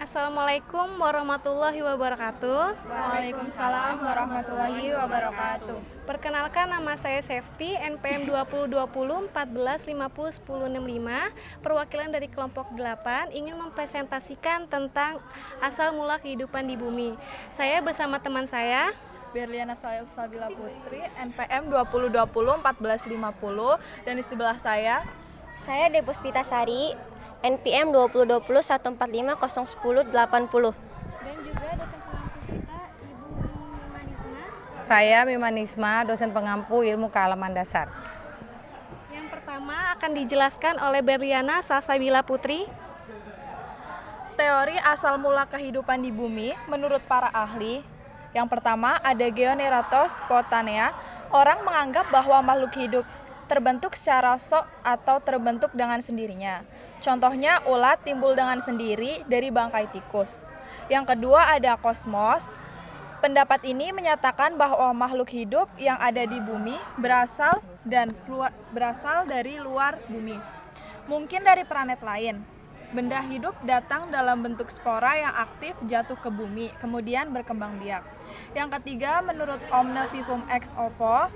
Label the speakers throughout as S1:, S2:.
S1: Assalamualaikum warahmatullahi wabarakatuh.
S2: Waalaikumsalam warahmatullahi wabarakatuh.
S1: Perkenalkan, nama saya Safety, NPM 2020 14 50 10 65, perwakilan dari kelompok 8, ingin mempresentasikan tentang asal mula kehidupan di bumi. Saya bersama teman saya
S2: Berliana Salsabila Putri, NPM 2020 14 50, dan di sebelah saya
S3: Depuspita Sari, NPM 2020 145 010 80.
S1: dan juga dosen pengampu kita Ibu Mimanisma.
S4: Saya Mimanisma, dosen pengampu ilmu kealaman dasar.
S1: Yang pertama akan dijelaskan oleh Berliana Salsabila Putri.
S2: teori asal mula kehidupan di bumi menurut para ahli. Yang pertama ada Geoneratos spontanea. Orang menganggap bahwa makhluk hidup terbentuk secara sok atau terbentuk dengan sendirinya. Contohnya ulat timbul dengan sendiri dari bangkai tikus. Yang kedua ada kosmos. Pendapat ini menyatakan bahwa makhluk hidup yang ada di bumi berasal dari luar bumi. Mungkin dari planet lain. Benda hidup datang dalam bentuk spora yang aktif jatuh ke bumi, kemudian berkembang biak. Yang ketiga, menurut Omne Vivum Ex Ovo,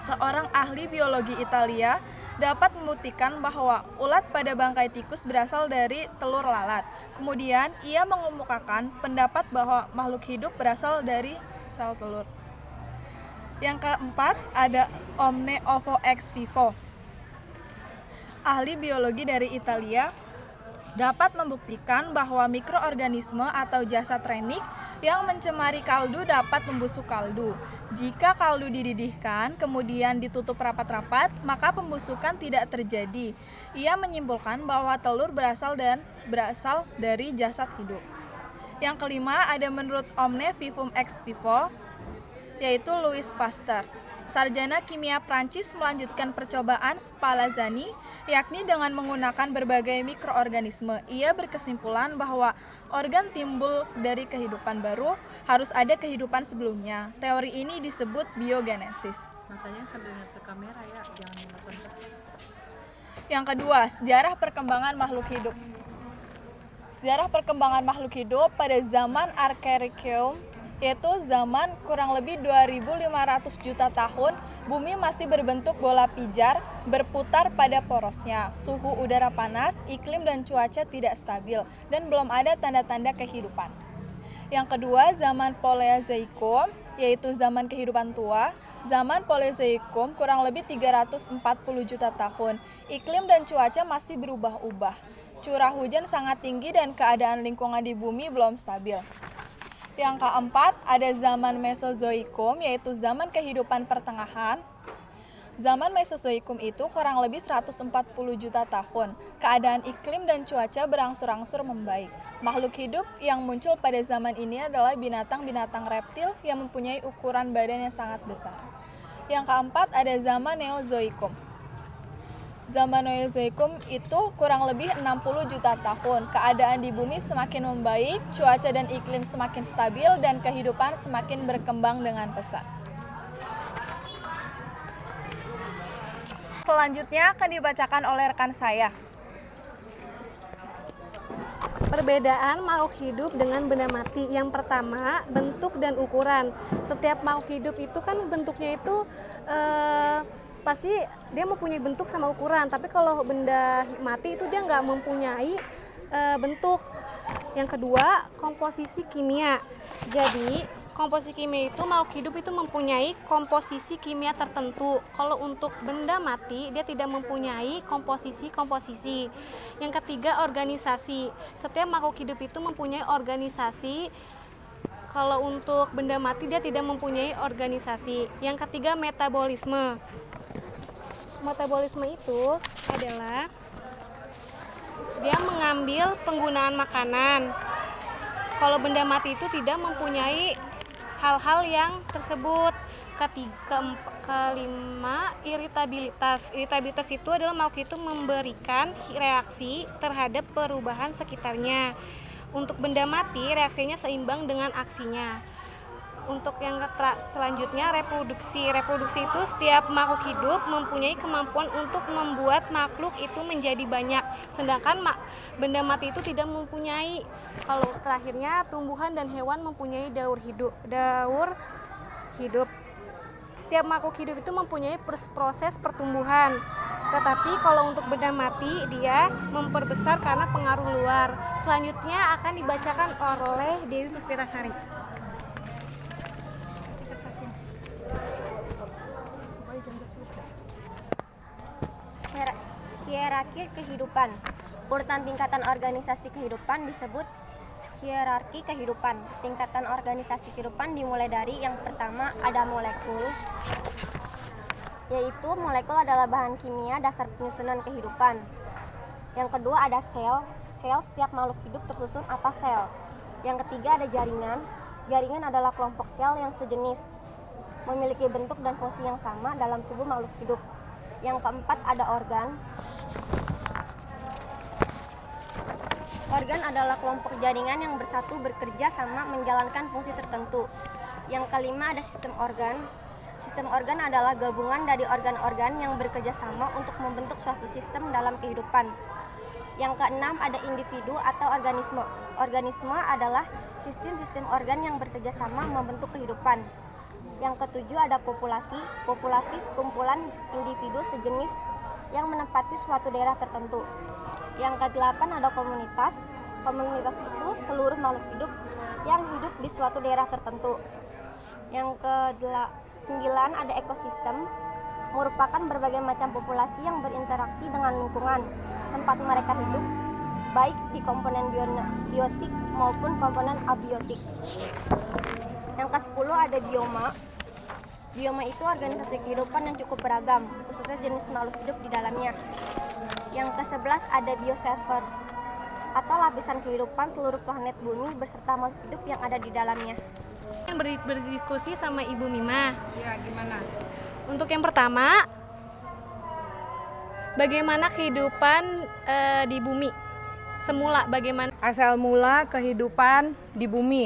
S2: seorang ahli biologi Italia dapat membuktikan bahwa ulat pada bangkai tikus berasal dari telur lalat. Kemudian, ia mengemukakan pendapat bahwa makhluk hidup berasal dari sel telur. Yang keempat, ada Omne Ovo Ex Vivo. Ahli biologi dari Italia dapat membuktikan bahwa mikroorganisme atau jasad renik yang mencemari kaldu dapat membusuk kaldu. Jika kaldu dididihkan, kemudian ditutup rapat-rapat, maka pembusukan tidak terjadi. Ia menyimpulkan bahwa telur berasal dari jasad hidup. Yang kelima ada menurut Omne Vivum Ex Vivo, yaitu Louis Pasteur. Sarjana kimia Prancis melanjutkan percobaan Spallanzani, yakni dengan menggunakan berbagai mikroorganisme. Ia berkesimpulan bahwa organ timbul dari kehidupan baru, harus ada kehidupan sebelumnya. Teori ini disebut biogenesis.
S4: Matanya sambil lihat ke kamera ya, jangan menonton.
S2: Yang kedua, sejarah perkembangan makhluk hidup. Sejarah perkembangan makhluk hidup pada zaman Archaeorum, yaitu zaman kurang lebih 2.500 juta tahun, bumi masih berbentuk bola pijar, berputar pada porosnya. Suhu udara panas, iklim dan cuaca tidak stabil, dan belum ada tanda-tanda kehidupan. Yang kedua, zaman Paleozoikum, yaitu zaman kehidupan tua. Zaman Paleozoikum kurang lebih 340 juta tahun. Iklim dan cuaca masih berubah-ubah. Curah hujan sangat tinggi dan keadaan lingkungan di bumi belum stabil. Yang keempat, ada zaman Mesozoikum, yaitu zaman kehidupan pertengahan. Zaman Mesozoikum itu kurang lebih 140 juta tahun. Keadaan iklim dan cuaca berangsur-angsur membaik. Makhluk hidup yang muncul pada zaman ini adalah binatang-binatang reptil yang mempunyai ukuran badan yang sangat besar. Yang keempat, ada zaman Neozoikum. Zaman Neozoikum itu kurang lebih 60 juta tahun. Keadaan di bumi semakin membaik, cuaca dan iklim semakin stabil, dan kehidupan semakin berkembang dengan pesat. Selanjutnya akan dibacakan oleh rekan saya.
S1: Perbedaan makhluk hidup dengan benda mati. Yang pertama, bentuk dan ukuran. Setiap makhluk hidup itu kan bentuknya itu pasti dia mempunyai bentuk sama ukuran, tapi kalau benda mati itu dia nggak mempunyai bentuk. Yang kedua, komposisi kimia. Jadi komposisi kimia itu makhluk hidup itu mempunyai komposisi kimia tertentu. Kalau untuk benda mati dia tidak mempunyai komposisi. Yang ketiga, organisasi. Setiap makhluk hidup itu mempunyai organisasi. Kalau untuk benda mati dia tidak mempunyai organisasi. Yang ketiga, metabolisme. Metabolisme itu adalah dia mengambil penggunaan makanan. Kalau benda mati itu tidak mempunyai hal-hal yang tersebut. Kelima, iritabilitas. Iritabilitas itu adalah makhluk itu memberikan reaksi terhadap perubahan sekitarnya. Untuk benda mati, reaksinya seimbang dengan aksinya. Untuk yang selanjutnya reproduksi. Reproduksi itu setiap makhluk hidup mempunyai kemampuan untuk membuat makhluk itu menjadi banyak. Sedangkan benda mati itu tidak mempunyai. Kalau terakhirnya tumbuhan dan hewan mempunyai daur hidup. Setiap makhluk hidup itu mempunyai proses pertumbuhan. Tetapi kalau untuk benda mati dia memperbesar karena pengaruh luar. Selanjutnya akan dibacakan oleh Dewi Puspitasari.
S3: Hierarki kehidupan. Urutan tingkatan organisasi kehidupan disebut hierarki kehidupan. Tingkatan organisasi kehidupan dimulai dari yang pertama ada molekul, yaitu molekul adalah bahan kimia dasar penyusunan kehidupan. Yang kedua ada sel. Sel setiap makhluk hidup tersusun atas sel. Yang ketiga ada jaringan. Jaringan adalah kelompok sel yang sejenis, memiliki bentuk dan fungsi yang sama dalam tubuh makhluk hidup. Yang keempat ada organ. Organ adalah kelompok jaringan yang bersatu bekerja sama menjalankan fungsi tertentu. Yang kelima ada sistem organ. Sistem organ adalah gabungan dari organ-organ yang bekerja sama untuk membentuk suatu sistem dalam kehidupan. Yang keenam ada individu atau organisme. Organisme adalah sistem-sistem organ yang bekerja sama membentuk kehidupan. Yang ketujuh ada populasi. Populasi sekumpulan individu sejenis yang menempati suatu daerah tertentu. Yang kedelapan ada komunitas. Komunitas itu seluruh makhluk hidup yang hidup di suatu daerah tertentu. Yang ke-9 ada ekosistem, merupakan berbagai macam populasi yang berinteraksi dengan lingkungan tempat mereka hidup, baik di komponen biotik maupun komponen abiotik. Yang ke-10 ada bioma. Bioma itu organisasi kehidupan yang cukup beragam, khususnya jenis makhluk hidup di dalamnya. Yang ke-11 ada bioserver, atau lapisan kehidupan seluruh planet bumi beserta makhluk hidup yang ada di dalamnya.
S1: Yang berdiskusi sama Ibu Mima.
S4: Ya, gimana?
S1: Untuk yang pertama, bagaimana kehidupan di bumi? Semula bagaimana?
S4: Asal mula kehidupan di bumi.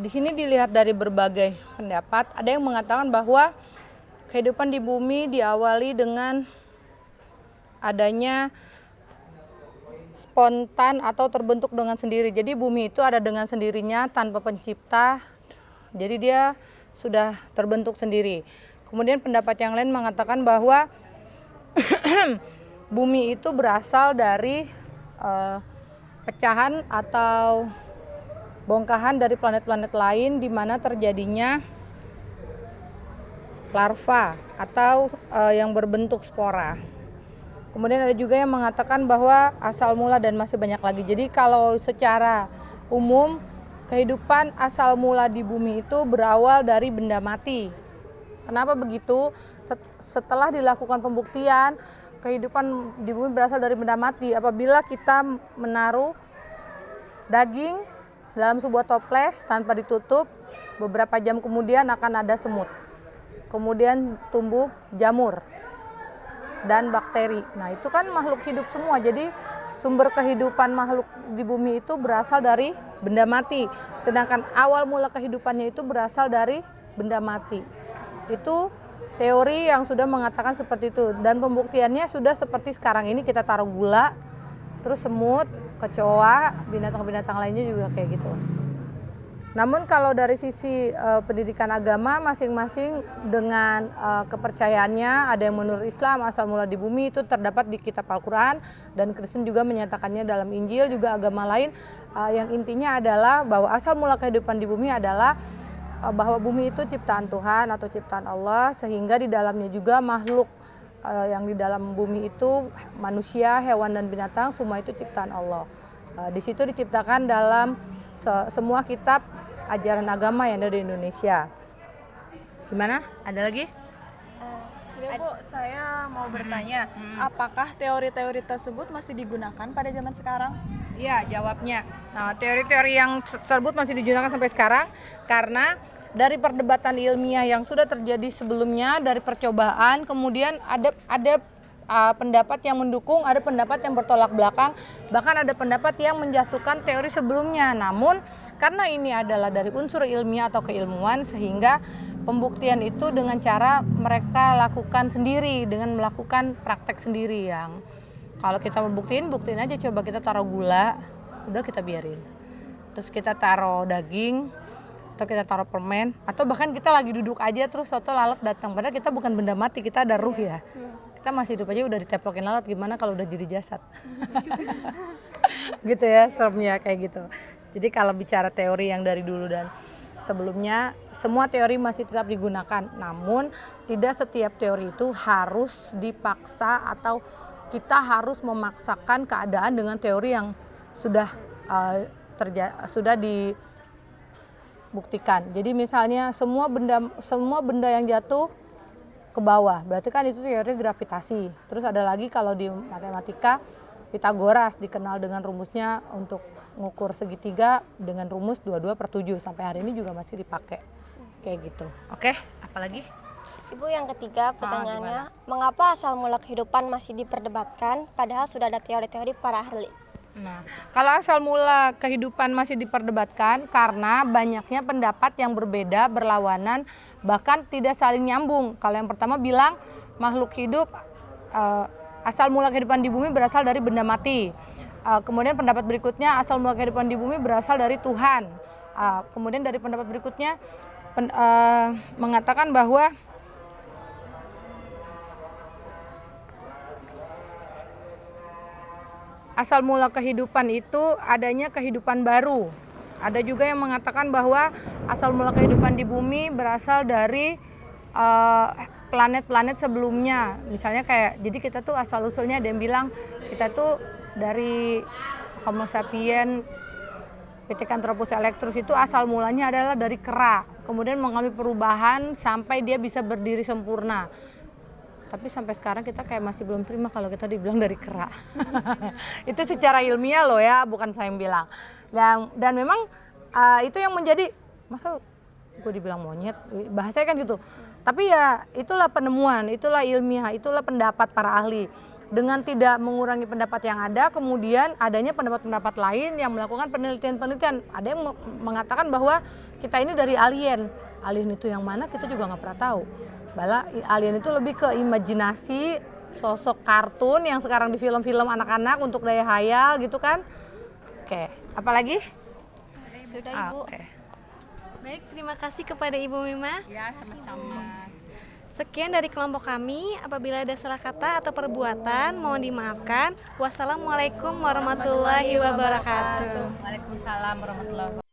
S4: Di sini dilihat dari berbagai pendapat. Ada yang mengatakan bahwa kehidupan di bumi diawali dengan adanya spontan atau terbentuk dengan sendiri. Jadi bumi itu ada dengan sendirinya tanpa pencipta. Jadi dia sudah terbentuk sendiri. Kemudian pendapat yang lain mengatakan bahwa bumi itu berasal dari pecahan atau bongkahan dari planet-planet lain di mana terjadinya larva atau yang berbentuk spora. Kemudian ada juga yang mengatakan bahwa asal mula dan masih banyak lagi. Jadi kalau secara umum kehidupan asal mula di bumi itu berawal dari benda mati. Kenapa begitu? Setelah dilakukan pembuktian, kehidupan di bumi berasal dari benda mati. Apabila kita menaruh daging dalam sebuah toples tanpa ditutup, beberapa jam kemudian akan ada semut. Kemudian tumbuh jamur dan bakteri. Nah, itu kan makhluk hidup semua. Jadi sumber kehidupan makhluk di bumi itu berasal dari benda mati. Sedangkan awal mula kehidupannya itu berasal dari benda mati. Itu teori yang sudah mengatakan seperti itu. Dan pembuktiannya sudah seperti sekarang ini kita taruh gula, terus semut, kecoa, binatang-binatang lainnya juga kayak gitu. Namun kalau dari sisi pendidikan agama masing-masing dengan kepercayaannya, ada yang menurut Islam asal mula di bumi itu terdapat di kitab Al-Quran, dan Kristen juga menyatakannya dalam Injil, juga agama lain yang intinya adalah bahwa asal mula kehidupan di bumi adalah bahwa bumi itu ciptaan Tuhan atau ciptaan Allah, sehingga di dalamnya juga makhluk yang di dalam bumi itu manusia, hewan dan binatang semua itu ciptaan Allah. Di situ diciptakan dalam semua kitab ajaran agama yang ada di Indonesia. Gimana? Ada lagi?
S2: Ya Bu, saya mau bertanya, apakah teori-teori tersebut masih digunakan pada zaman sekarang?
S4: Iya, jawabnya. Nah, teori-teori yang tersebut masih digunakan sampai sekarang karena dari perdebatan ilmiah yang sudah terjadi sebelumnya, dari percobaan, kemudian ada pendapat yang mendukung, ada pendapat yang bertolak belakang, bahkan ada pendapat yang menjatuhkan teori sebelumnya. Namun karena ini adalah dari unsur ilmiah atau keilmuan, sehingga pembuktian itu dengan cara mereka lakukan sendiri, dengan melakukan praktek sendiri. Yang kalau kita mau buktiin aja, coba kita taruh gula, udah kita biarin. Terus kita taruh daging, atau kita taruh permen, atau bahkan kita lagi duduk aja terus soto lalat datang. Padahal kita bukan benda mati, kita ada ruh ya. Kita masih hidup aja udah diteplokin lalat, gimana kalau udah jadi jasad? Gitu ya, seremnya kayak gitu. Jadi kalau bicara teori yang dari dulu dan sebelumnya, semua teori masih tetap digunakan. Namun tidak setiap teori itu harus dipaksa atau kita harus memaksakan keadaan dengan teori yang sudah sudah dibuktikan. Jadi misalnya semua benda yang jatuh ke bawah, berarti kan itu teori gravitasi. Terus ada lagi kalau di matematika, Pythagoras dikenal dengan rumusnya untuk mengukur segitiga dengan rumus 22/7, sampai hari ini juga masih dipakai. Kayak gitu. Oke, apalagi?
S3: Ibu, yang ketiga pertanyaannya, mengapa asal mula kehidupan masih diperdebatkan padahal sudah ada teori-teori para ahli?
S4: Nah, kalau asal mula kehidupan masih diperdebatkan karena banyaknya pendapat yang berbeda, berlawanan, bahkan tidak saling nyambung. Kalau yang pertama bilang makhluk hidup, asal mula kehidupan di bumi berasal dari benda mati. Kemudian pendapat berikutnya, asal mula kehidupan di bumi berasal dari Tuhan. Kemudian dari pendapat berikutnya mengatakan bahwa asal mula kehidupan itu adanya kehidupan baru. Ada juga yang mengatakan bahwa asal mula kehidupan di bumi berasal dari planet-planet sebelumnya. Misalnya kayak, jadi kita tuh asal usulnya ada yang bilang kita tuh dari Homo sapien Pithecanthropus erectus itu asal mulanya adalah dari kera. Kemudian mengalami perubahan sampai dia bisa berdiri sempurna. Tapi sampai sekarang kita kayak masih belum terima kalau kita dibilang dari kera. Itu secara ilmiah loh ya, bukan saya yang bilang. Dan memang itu yang menjadi, masa gue dibilang monyet, bahasanya kan gitu. Tapi ya itulah penemuan, itulah ilmiah, itulah pendapat para ahli. Dengan tidak mengurangi pendapat yang ada, kemudian adanya pendapat-pendapat lain yang melakukan penelitian-penelitian. Ada yang mengatakan bahwa kita ini dari alien. Alien itu yang mana kita juga nggak pernah tahu. Bala alien itu lebih ke imajinasi, sosok kartun yang sekarang di film-film anak-anak untuk daya hayal gitu kan. Oke, apalagi?
S3: Sudah, Ibu.
S4: Oke.
S1: Baik, terima kasih kepada Ibu Mima.
S4: Ya, sama-sama.
S1: Sekian dari kelompok kami. Apabila ada salah kata atau perbuatan, mohon dimaafkan. Wassalamualaikum warahmatullahi wabarakatuh.
S4: Waalaikumsalam warahmatullahi wabarakatuh.